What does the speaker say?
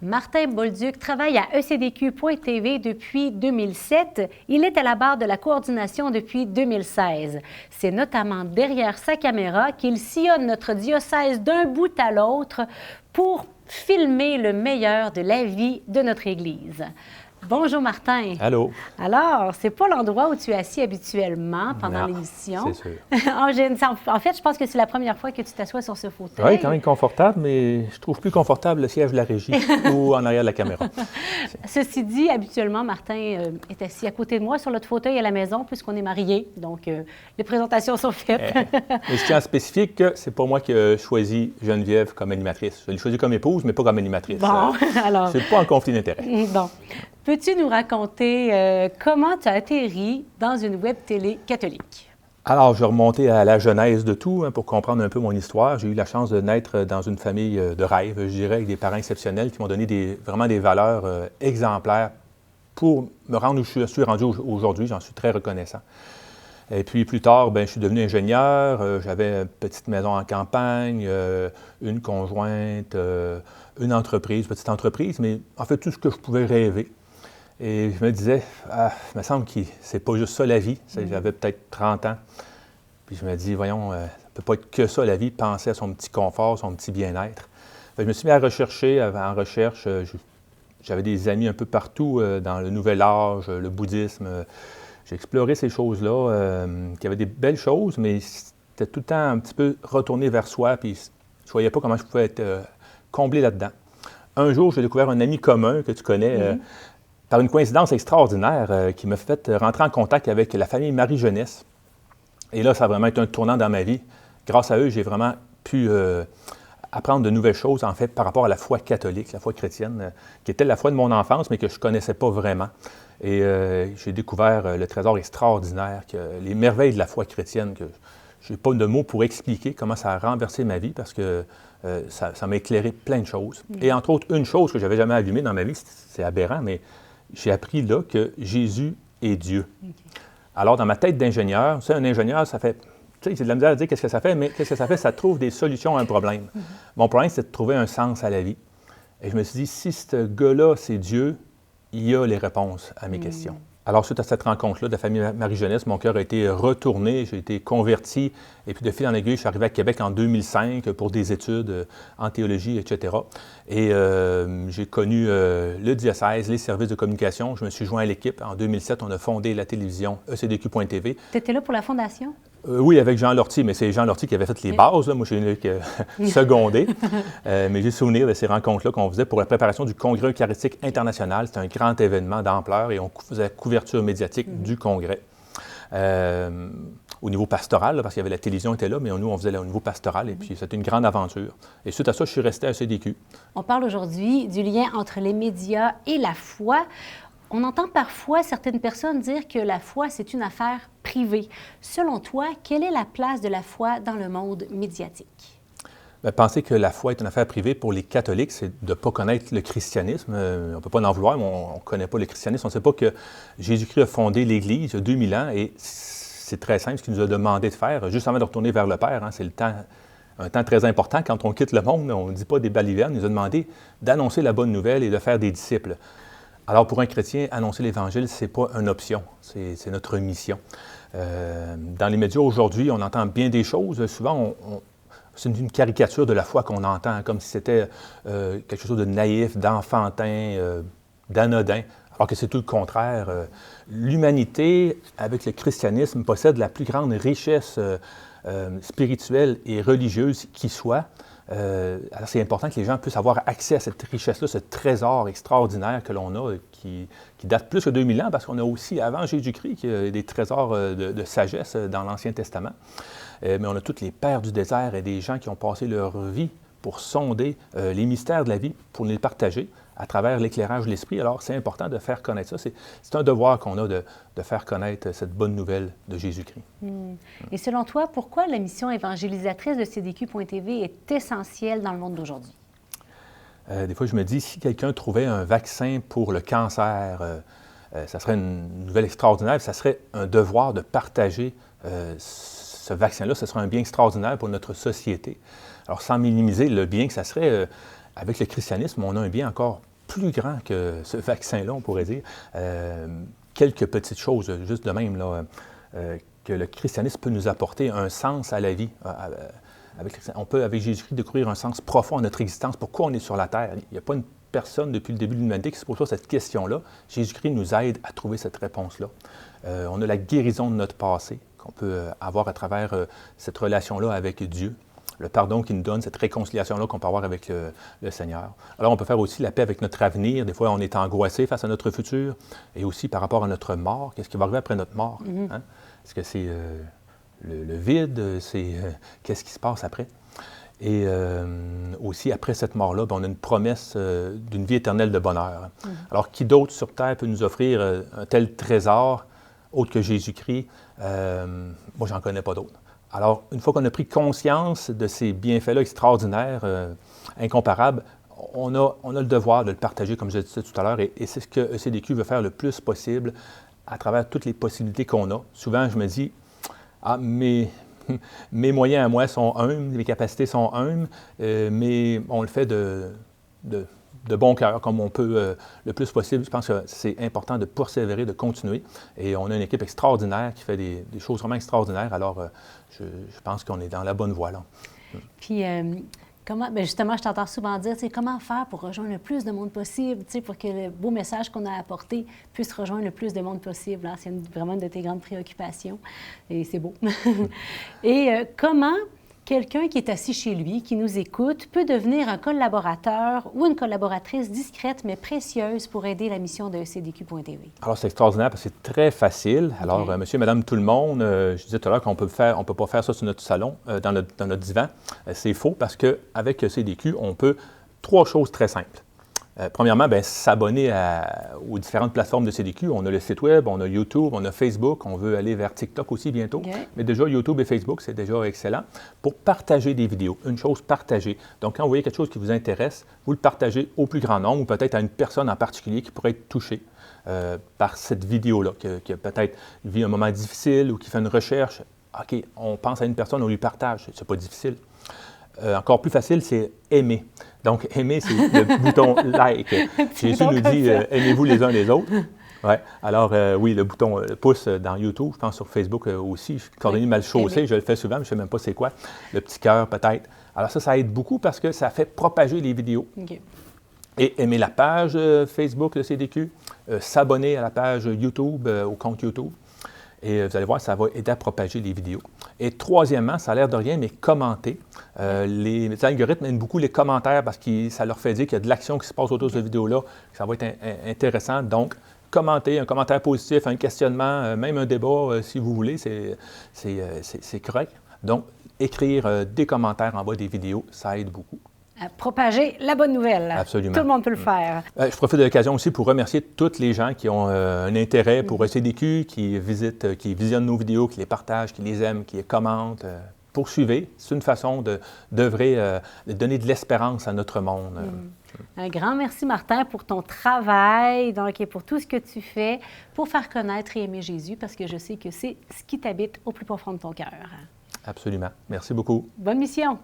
Martin Bolduc travaille à ECDQ.tv depuis 2007. Il est à la barre de la coordination depuis 2016. C'est notamment derrière sa caméra qu'il sillonne notre diocèse d'un bout à l'autre pour filmer le meilleur de la vie de notre Église. Bonjour Martin. Allô. Alors, c'est pas l'endroit où tu es assis habituellement pendant l'émission. C'est sûr. En fait, je pense que c'est la première fois que tu t'assois sur ce fauteuil. Oui, quand même confortable, mais je trouve plus confortable le siège de la régie ou en arrière de la caméra. Ceci dit, habituellement, Martin est assis à côté de moi sur notre fauteuil à la maison puisqu'on est mariés. Donc, les présentations sont faites. Mais je tiens à spécifier que c'est pas moi qui ai choisi Geneviève comme animatrice. Je l'ai choisie comme épouse, mais pas comme animatrice. Bon, alors... C'est pas en conflit d'intérêt. Bon. Peux-tu nous raconter comment tu as atterri dans une web télé catholique? Alors, je vais remonter à la genèse de tout pour comprendre un peu mon histoire. J'ai eu la chance de naître dans une famille de rêve, je dirais, avec des parents exceptionnels qui m'ont donné vraiment des valeurs exemplaires pour me rendre où je suis rendu aujourd'hui. J'en suis très reconnaissant. Et puis, plus tard, je suis devenu ingénieur. J'avais une petite maison en campagne, une conjointe, une entreprise, petite entreprise, mais en fait, tout ce que je pouvais rêver. Et je me disais, il me semble que c'est pas juste ça la vie. J'avais peut-être 30 ans. Puis je me dis, voyons, ça ne peut pas être que ça la vie, penser à son petit confort, son petit bien-être. Je me suis mis à rechercher, en recherche. J'avais des amis un peu partout dans le nouvel âge, le bouddhisme. J'ai exploré ces choses-là, qui avaient des belles choses, mais c'était tout le temps un petit peu retourné vers soi, puis je ne voyais pas comment je pouvais être comblé là-dedans. Un jour, j'ai découvert un ami commun que tu connais, par une coïncidence extraordinaire, qui m'a fait rentrer en contact avec la famille Marie-Jeunesse. Et là, ça a vraiment été un tournant dans ma vie. Grâce à eux, j'ai vraiment pu apprendre de nouvelles choses, en fait, par rapport à la foi catholique, la foi chrétienne, qui était la foi de mon enfance, mais que je ne connaissais pas vraiment. Et j'ai découvert le trésor extraordinaire, les merveilles de la foi chrétienne, que je n'ai pas de mots pour expliquer comment ça a renversé ma vie, parce que ça m'a éclairé plein de choses. Et entre autres, une chose que je n'avais jamais allumée dans ma vie, c'est aberrant, mais j'ai appris là que Jésus est Dieu. Okay. Alors, dans ma tête d'ingénieur, tu sais, un ingénieur, ça fait... Tu sais, c'est de la misère à dire qu'est-ce que ça fait, mais qu'est-ce que ça fait? Ça trouve des solutions à un problème. Mon problème, c'est de trouver un sens à la vie. Et je me suis dit, si ce gars-là, c'est Dieu, il y a les réponses à mes questions. Alors, suite à cette rencontre-là de la famille Marie-Jeunesse, mon cœur a été retourné, j'ai été converti. Et puis, de fil en aiguille, je suis arrivé à Québec en 2005 pour des études en théologie, etc. Et j'ai connu le diocèse, les services de communication. Je me suis joint à l'équipe. En 2007, on a fondé la télévision ECDQ.tv. Tu étais là pour la fondation? Oui, avec Jean Lortie, mais c'est Jean Lortie qui avait fait les bases. Là. Moi, je suis secondé. Mais j'ai souvenir de ces rencontres-là qu'on faisait pour la préparation du Congrès eucharistique international. C'était un grand événement d'ampleur et on faisait la couverture médiatique du Congrès. Au niveau pastoral, là, parce qu'il y avait la télévision était là, mais nous, on faisait au niveau pastoral. Et puis, c'était une grande aventure. Et suite à ça, je suis resté à ECDQ. On parle aujourd'hui du lien entre les médias et la foi. On entend parfois certaines personnes dire que la foi, c'est une affaire privée. Selon toi, quelle est la place de la foi dans le monde médiatique? Bien, penser que la foi est une affaire privée pour les catholiques, c'est de ne pas connaître le christianisme. On ne peut pas en vouloir, mais on ne connaît pas le christianisme. On ne sait pas que Jésus-Christ a fondé l'Église il y a 2000 ans et c'est très simple ce qu'il nous a demandé de faire, juste avant de retourner vers le Père. C'est un temps très important. Quand on quitte le monde, on ne dit pas des balivernes. Il nous a demandé d'annoncer la bonne nouvelle et de faire des disciples. Alors, pour un chrétien, annoncer l'Évangile, ce n'est pas une option, c'est notre mission. Dans les médias aujourd'hui, on entend bien des choses. Souvent, c'est une caricature de la foi qu'on entend, comme si c'était quelque chose de naïf, d'enfantin, d'anodin, alors que c'est tout le contraire. L'humanité, avec le christianisme, possède la plus grande richesse spirituelle et religieuse qui soit. Alors, c'est important que les gens puissent avoir accès à cette richesse-là, ce trésor extraordinaire que l'on a, qui date plus que 2000 ans, parce qu'on a aussi, avant Jésus-Christ, des trésors de sagesse dans l'Ancien Testament. Mais on a tous les pères du désert et des gens qui ont passé leur vie pour sonder les mystères de la vie, pour les partager à travers l'éclairage de l'esprit. Alors, c'est important de faire connaître ça. C'est un devoir qu'on a de faire connaître cette bonne nouvelle de Jésus-Christ. Et selon toi, pourquoi la mission évangélisatrice de CDQ.tv est essentielle dans le monde d'aujourd'hui? Des fois, je me dis, si quelqu'un trouvait un vaccin pour le cancer, ça serait une nouvelle extraordinaire, ça serait un devoir de partager ce vaccin-là. Ce serait un bien extraordinaire pour notre société. Alors, sans minimiser le bien que ça serait, avec le christianisme, on a un bien encore plus grand que ce vaccin-là, on pourrait dire. Quelques petites choses, juste de même, là, que le christianisme peut nous apporter un sens à la vie. On peut, avec Jésus-Christ, découvrir un sens profond à notre existence. Pourquoi on est sur la terre? Il n'y a pas une personne depuis le début de l'humanité qui se pose cette question-là. Jésus-Christ nous aide à trouver cette réponse-là. On a la guérison de notre passé qu'on peut avoir à travers cette relation-là avec Dieu, le pardon qu'il nous donne, cette réconciliation-là qu'on peut avoir avec le Seigneur. Alors, on peut faire aussi la paix avec notre avenir. Des fois, on est angoissé face à notre futur et aussi par rapport à notre mort. Qu'est-ce qui va arriver après notre mort? Hein? Est-ce que c'est le vide? C'est qu'est-ce qui se passe après? Et aussi, après cette mort-là, on a une promesse d'une vie éternelle de bonheur. Alors, qui d'autre sur Terre peut nous offrir un tel trésor, autre que Jésus-Christ? Moi, j'en connais pas d'autre. Alors, une fois qu'on a pris conscience de ces bienfaits-là extraordinaires, incomparables, on a le devoir de le partager, comme je disais tout à l'heure, et c'est ce que ECDQ veut faire le plus possible à travers toutes les possibilités qu'on a. Souvent, je me dis, mes moyens à moi sont humbles, mes capacités sont humbles, mais on le fait de bon cœur, comme on peut le plus possible. Je pense que c'est important de persévérer, de continuer. Et on a une équipe extraordinaire qui fait des choses vraiment extraordinaires. Alors, je pense qu'on est dans la bonne voie, là. Puis, justement, je t'entends souvent dire, comment faire pour rejoindre le plus de monde possible, pour que le beau message qu'on a apporté puisse rejoindre le plus de monde possible. Hein? C'est vraiment une de tes grandes préoccupations. Et c'est beau. Et comment quelqu'un qui est assis chez lui, qui nous écoute, peut devenir un collaborateur ou une collaboratrice discrète mais précieuse pour aider la mission de ECDQ.tv? Alors, c'est extraordinaire parce que c'est très facile. Alors, monsieur, madame, tout le monde, je disais tout à l'heure qu'on peut pas faire ça sur notre salon, dans notre divan. C'est faux parce qu'avec ECDQ, on peut 3 choses très simples. Premièrement, s'abonner aux différentes plateformes de CDQ. On a le site web, on a YouTube, on a Facebook, on veut aller vers TikTok aussi bientôt. Okay. Mais déjà, YouTube et Facebook, c'est déjà excellent pour partager des vidéos. Une chose partagée. Donc, quand vous voyez quelque chose qui vous intéresse, vous le partagez au plus grand nombre ou peut-être à une personne en particulier qui pourrait être touchée par cette vidéo-là, qui a peut-être vit un moment difficile ou qui fait une recherche. OK, on pense à une personne, on lui partage. C'est pas difficile. Encore plus facile, c'est aimer. Donc, aimer, c'est le bouton like. Jésus nous dit aimez-vous les uns les autres. Ouais. Alors, oui, le bouton pouce dans YouTube, je pense sur Facebook aussi. Je suis cordonnier mal chaussé, je le fais souvent, mais je ne sais même pas c'est quoi. Le petit cœur, peut-être. Alors, ça aide beaucoup parce que ça fait propager les vidéos. Okay. Et aimer la page Facebook de CDQ, s'abonner à la page YouTube, au compte YouTube. Et vous allez voir, ça va aider à propager les vidéos. Et troisièmement, ça a l'air de rien, mais commenter. Les algorithmes aiment beaucoup les commentaires parce que ça leur fait dire qu'il y a de l'action qui se passe autour de cette vidéo-là, que ça va être intéressant. Donc, commenter, un commentaire positif, un questionnement, même un débat, si vous voulez, c'est correct. Donc, écrire des commentaires en bas des vidéos, ça aide beaucoup. Propager la bonne nouvelle. Absolument. Tout le monde peut le faire. Je profite de l'occasion aussi pour remercier tous les gens qui ont un intérêt pour ECDQ, qui visionnent nos vidéos, qui les partagent, qui les aiment, qui les commentent. Poursuivez. C'est une façon d'œuvrer, de donner de l'espérance à notre monde. Un grand merci, Martin, pour ton travail, donc, et pour tout ce que tu fais pour faire connaître et aimer Jésus, parce que je sais que c'est ce qui t'habite au plus profond de ton cœur. Absolument. Merci beaucoup. Bonne mission.